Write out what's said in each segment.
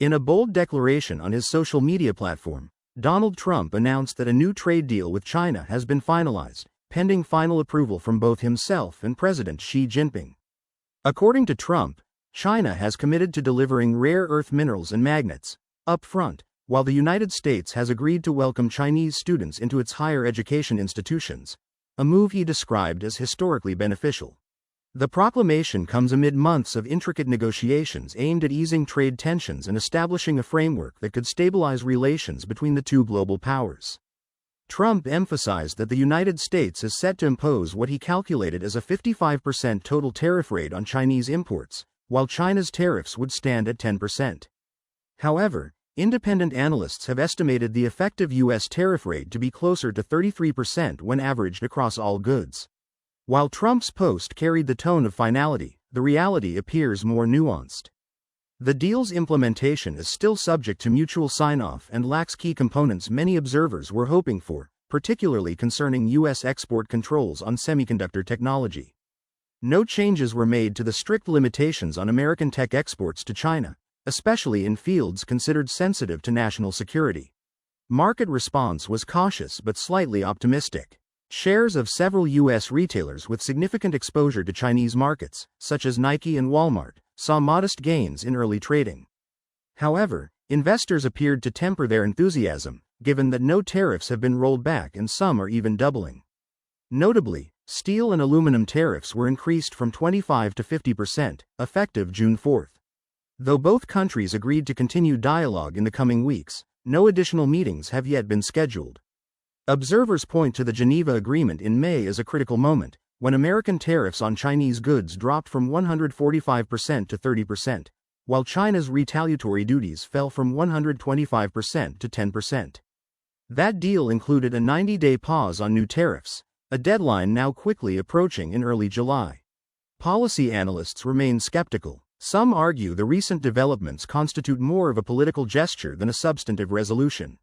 In a bold declaration on his social media platform, Donald Trump announced that a new trade deal with China has been finalized, pending final approval from both himself and President Xi Jinping. According to Trump, China has committed to delivering rare earth minerals and magnets, up front, while the United States has agreed to welcome Chinese students into its higher education institutions, a move he described as historically beneficial. The proclamation comes amid months of intricate negotiations aimed at easing trade tensions and establishing a framework that could stabilize relations between the two global powers. Trump emphasized that the United States is set to impose what he calculated as a 55% total tariff rate on Chinese imports, while China's tariffs would stand at 10%. However, independent analysts have estimated the effective U.S. tariff rate to be closer to 33% when averaged across all goods. While Trump's post carried the tone of finality, the reality appears more nuanced. The deal's implementation is still subject to mutual sign-off and lacks key components many observers were hoping for, particularly concerning U.S. export controls on semiconductor technology. No changes were made to the strict limitations on American tech exports to China, especially in fields considered sensitive to national security. Market response was cautious but slightly optimistic. Shares of several U.S. retailers with significant exposure to Chinese markets, such as Nike and Walmart, saw modest gains in early trading. However, investors appeared to temper their enthusiasm, given that no tariffs have been rolled back and some are even doubling. Notably, steel and aluminum tariffs were increased from 25% to 50%, effective June 4. Though both countries agreed to continue dialogue in the coming weeks, no additional meetings have yet been scheduled. Observers point to the Geneva Agreement in May as a critical moment, when American tariffs on Chinese goods dropped from 145% to 30%, while China's retaliatory duties fell from 125% to 10%. That deal included a 90-day pause on new tariffs, a deadline now quickly approaching in early July. Policy analysts remain skeptical. Some argue the recent developments constitute more of a political gesture than a substantive resolution.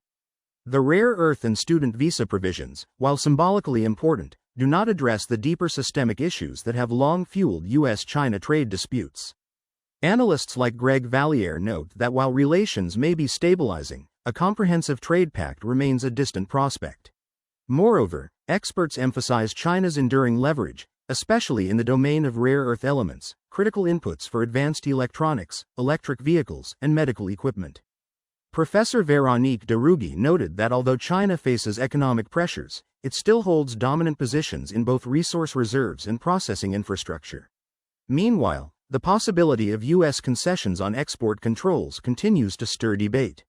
The rare earth and student visa provisions, while symbolically important, do not address the deeper systemic issues that have long fueled U.S.-China trade disputes. Analysts like Greg Valliere note that while relations may be stabilizing, a comprehensive trade pact remains a distant prospect. Moreover, experts emphasize China's enduring leverage, especially in the domain of rare earth elements, critical inputs for advanced electronics, electric vehicles, and medical equipment. Professor Véronique Derugy noted that although China faces economic pressures, it still holds dominant positions in both resource reserves and processing infrastructure. Meanwhile, the possibility of U.S. concessions on export controls continues to stir debate.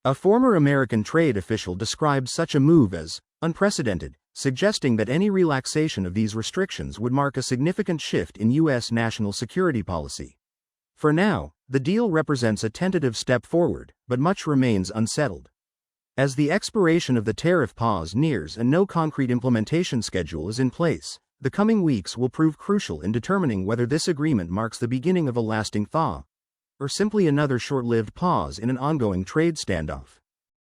A former American trade official described such a move as unprecedented, suggesting that any relaxation of these restrictions would mark a significant shift in U.S. national security policy. For now, the deal represents a tentative step forward, but much remains unsettled. As the expiration of the tariff pause nears and no concrete implementation schedule is in place, the coming weeks will prove crucial in determining whether this agreement marks the beginning of a lasting thaw, or simply another short-lived pause in an ongoing trade standoff.